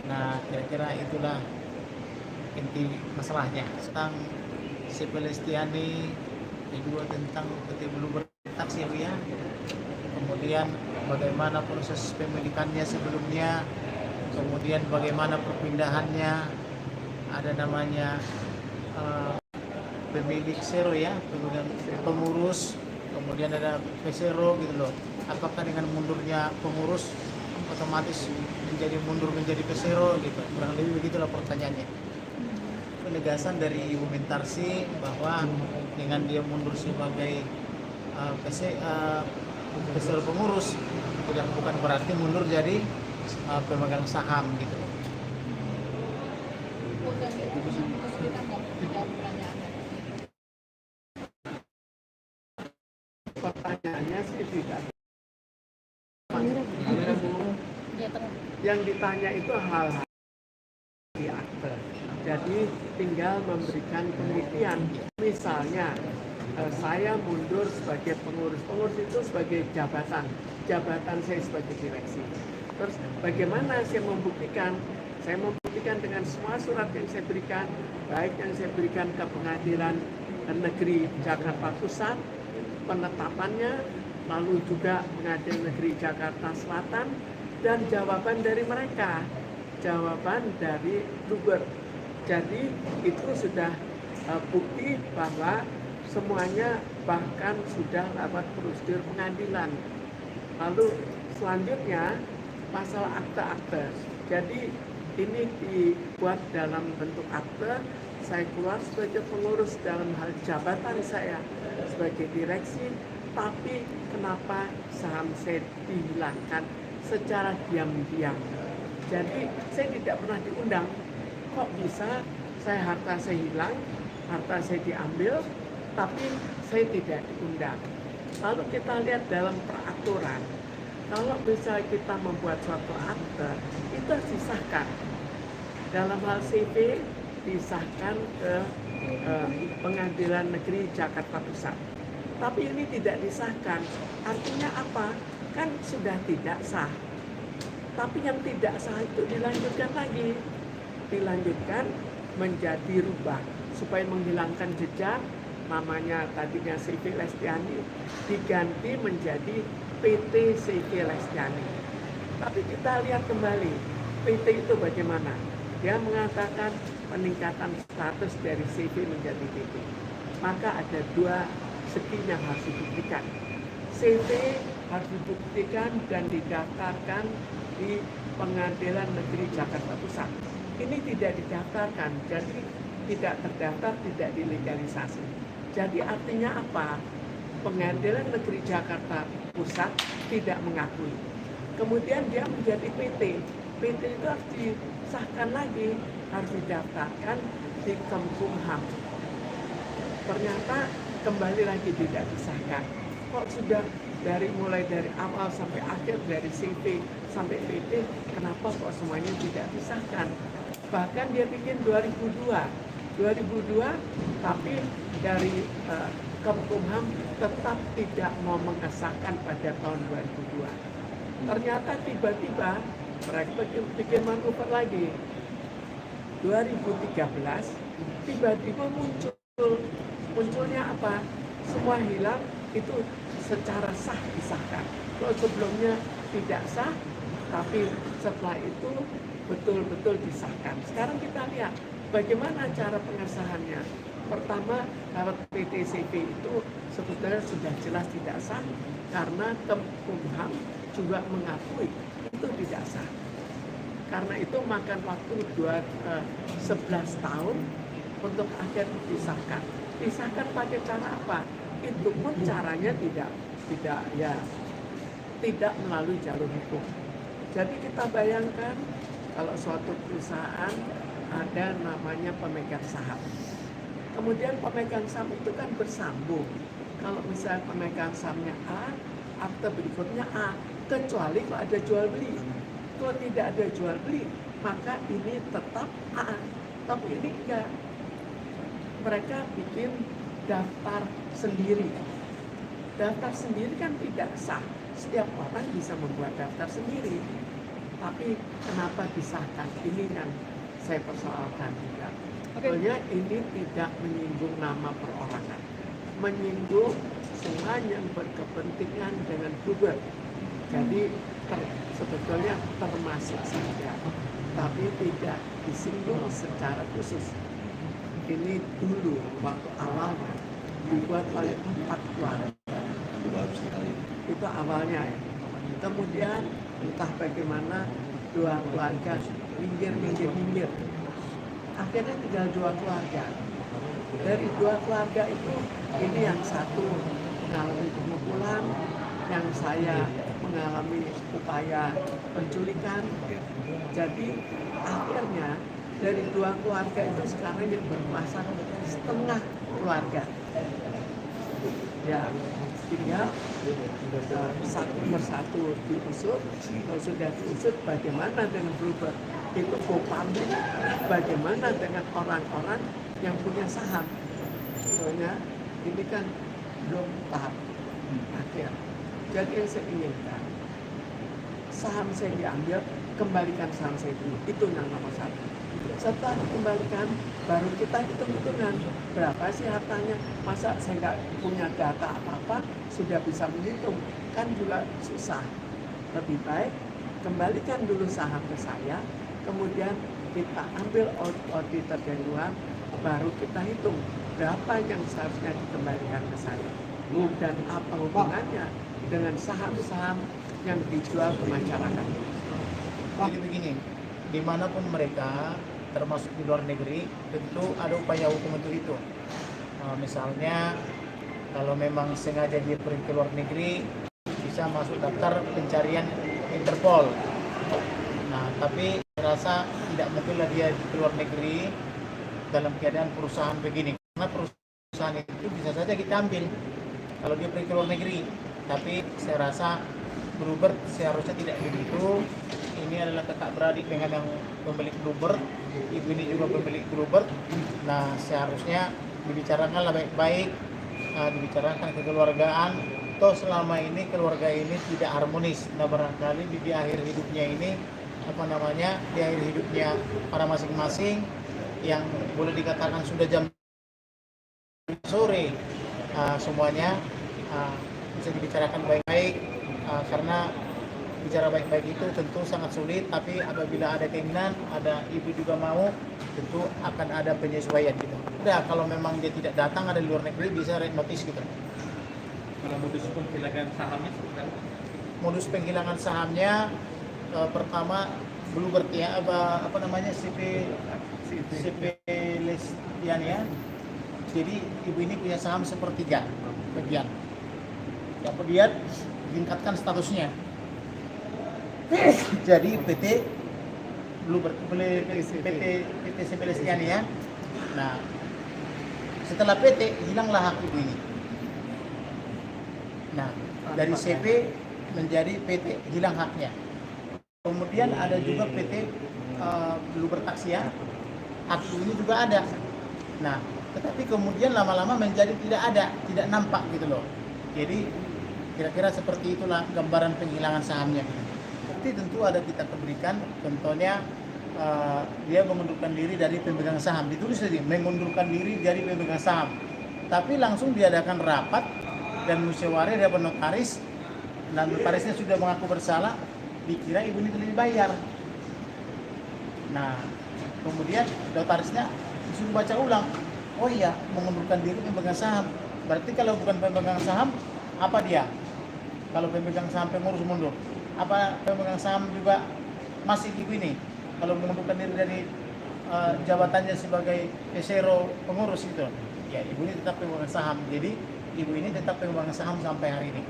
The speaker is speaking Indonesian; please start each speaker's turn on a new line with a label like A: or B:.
A: Nah, kira-kira itulah inti masalahnya tentang si Palestiani, kedua tentang PT Bluebird Taksi ya. Kemudian bagaimana proses pemilikannya sebelumnya, kemudian bagaimana perpindahannya, ada namanya pemilik zero ya, kemudian pengurus, kemudian ada pesero gitu loh. Apakah dengan mundurnya pengurus otomatis mundur menjadi pesero gitu, kurang lebih begitulah pertanyaannya. Penegasan dari Ibu Mintarsi bahwa dengan dia mundur sebagai pesero pengurus bukan berarti mundur jadi pemegang saham gitu.
B: Pertanyaannya sih tidak. Yang ditanya itu hal-hal di akte. Jadi tinggal memberikan penelitian. Misalnya saya mundur sebagai pengurus. Pengurus itu sebagai jabatan saya sebagai direksi. Terus bagaimana saya membuktikan? Saya membuktikan dengan semua surat yang saya berikan, baik yang saya berikan ke Pengadilan Negeri Jakarta Pusat, penetapannya, lalu juga Pengadilan Negeri Jakarta Selatan, dan jawaban dari mereka, jawaban dari Bluebird. Jadi itu sudah bukti bahwa semuanya bahkan sudah lewat prosedur pengadilan. Lalu selanjutnya masalah akte-akte. Jadi ini dibuat dalam bentuk akte. Saya keluar sebagai pengurus dalam hal jabatan saya sebagai direksi, tapi kenapa saham saya dihilangkan secara diam-diam? Jadi saya tidak pernah diundang. Kok bisa harta saya hilang, harta saya diambil, tapi saya tidak diundang? Lalu kita lihat dalam peraturan, kalau misalnya kita membuat suatu akte, itu harus disahkan. Dalam hal CV, disahkan ke Pengadilan Negeri Jakarta Pusat. Tapi ini tidak disahkan. Artinya apa? Kan sudah tidak sah. Tapi yang tidak sah itu dilanjutkan lagi. Dilanjutkan menjadi rubah. Supaya menghilangkan jejak, namanya tadinya CV Lestiani, diganti menjadi PT CV Lestiani. Tapi kita lihat kembali, PT itu bagaimana? Dia mengatakan peningkatan status dari CV menjadi PT. Maka ada dua segi yang harus dibuktikan. CV harus dibuktikan dan didaftarkan di Pengadilan Negeri Jakarta Pusat. Ini tidak didaftarkan, jadi tidak terdaftar, tidak dilegalisasi. Jadi artinya apa? Pengadilan Negeri Jakarta Pusat tidak mengakui. Kemudian dia menjadi PT. PT itu harus disahkan lagi, harus didaftarkan di Kemenkumham. Ternyata kembali lagi tidak disahkan. Kok sudah mulai dari awal sampai akhir, dari CV sampai PT, kenapa kok semuanya tidak disahkan? Bahkan dia bikin 2002, tapi dari Kemenkumham tetap tidak mau mengesahkan pada tahun 2002. Ternyata tiba-tiba mereka bikin manuver lagi. 2013 tiba-tiba munculnya apa? Semua hilang, itu secara sah disahkan. Kalau sebelumnya tidak sah, tapi setelah itu betul-betul disahkan. Sekarang kita lihat bagaimana cara pengesahannya. Pertama, lewat PTCP itu sebetulnya sudah jelas tidak sah karena Kemenkumham juga mengakui itu tidak sah. Karena itu makan waktu 11 tahun untuk akhirnya disahkan. Disahkan pakai cara apa? Itu pun caranya tidak melalui jalur hukum. Jadi kita bayangkan kalau suatu perusahaan ada namanya pemegang saham. Kemudian pemegang saham itu kan bersambung. Kalau misalnya pemegang sahamnya A, akte berikutnya A, kecuali kalau ada jual beli. Kalau tidak ada jual beli, maka ini tetap A. Tapi ini enggak. Mereka bikin daftar sendiri. Daftar sendiri kan tidak sah. Setiap orang bisa membuat daftar sendiri. Tapi kenapa disahkan? Ini yang saya persoalkan juga.
C: Oke.
B: Soalnya ini tidak menyinggung nama perorangan, menyinggung semua yang berkepentingan dengan Bluebird. Jadi sebetulnya termasuk saja, tapi tidak disinggung secara khusus. Ini dulu waktu awalnya dibuat oleh 4 keluarga. Itu awalnya ya. Kemudian entah bagaimana 2 keluarga minggir. Akhirnya tinggal 2 keluarga. Dari 2 keluarga itu, ini yang satu mengalami pemukulan, yang saya mengalami upaya penculikan. Jadi akhirnya dari 2 keluarga itu sekarang yang berkuasa setengah keluarga. Ya, tinggal satu persatu diusut. Kalau sudah diusut, bagaimana dengan Bluebird? Itu go public. Bagaimana dengan orang-orang yang punya saham? Soalnya ini kan belum tahap akhir. Jadi yang saya inginkan, saham saya diambil, kembalikan saham saya dulu. Itu yang nomor 1. Setelah dikembalikan, baru kita hitung-hitungan berapa sih hartanya. Masa saya nggak punya data apa-apa sudah bisa menghitung, kan juga susah. Lebih baik kembalikan dulu saham ke saya, kemudian kita ambil auditor dari luar, baru kita hitung berapa yang seharusnya dikembalikan ke saya dan apa hubungannya dengan saham-saham yang dijual ke masyarakat.
A: Jadi begini, dimanapun mereka, termasuk di luar negeri, tentu ada upaya hukum untuk itu. Misalnya, kalau memang sengaja dia pergi ke luar negeri, bisa masuk daftar pencarian Interpol. Nah, tapi saya rasa tidak mungkinlah dia ke luar negeri dalam keadaan perusahaan begini. Karena perusahaan itu bisa saja kita ambil kalau dia pergi ke luar negeri. Tapi saya rasa Bluebird seharusnya tidak begitu. Ini adalah kakak beradik dengan yang pemilik Bluebird, ibu ini juga pemilik Bluebird. Nah, seharusnya dibicarakanlah baik-baik, dibicarakan kekeluargaan. Toh selama ini keluarga ini tidak harmonis. Nah, barangkali di akhir hidupnya ini di akhir hidupnya para masing-masing yang boleh dikatakan sudah jam sore, semuanya bisa dibicarakan baik-baik, karena bicara baik-baik itu tentu sangat sulit, tapi apabila ada keinginan, ada ibu juga mau, tentu akan ada penyesuaian gitu. Udah, kalau memang dia tidak datang, ada di luar negeri, bisa red notice gitu.
C: Kalau modus penghilangan sahamnya seperti apa?
A: Modus penghilangan sahamnya, pertama Bluebird ya, apa namanya, CP Lestian ya. Jadi ibu ini punya saham sepertiga bagian. Ya, kemudian tingkatkan statusnya. Jadi PT Bluebird, PT CP Lestian ya. Nah, setelah PT hilanglah hak ibu ini. Nah, dari CP menjadi PT hilang haknya. Kemudian ada juga PT Bluebird Taxia, hak ini juga ada. Nah, tetapi kemudian lama-lama menjadi tidak ada, tidak nampak gitu loh. Jadi kira-kira seperti itulah gambaran penghilangan sahamnya. Tapi tentu ada kita berikan, contohnya dia mengundurkan diri dari pemegang saham. Ditulis tadi, mengundurkan diri dari pemegang saham. Tapi langsung diadakan rapat dan musyawarah dari notaris, dan notarisnya sudah mengaku bersalah, dikira ibu ini telah dibayar. Nah, kemudian notarisnya disuruh baca ulang. Oh iya, mengundurkan diri pemegang saham. Berarti kalau bukan pemegang saham, apa dia? Kalau pemegang saham pengurus mundur, apa pemegang saham juga masih ibu ini? Kalau mengundurkan diri dari jabatannya sebagai pesero pengurus itu, ya ibu ini tetap pemegang saham. Jadi ibu ini tetap pemegang saham sampai hari ini.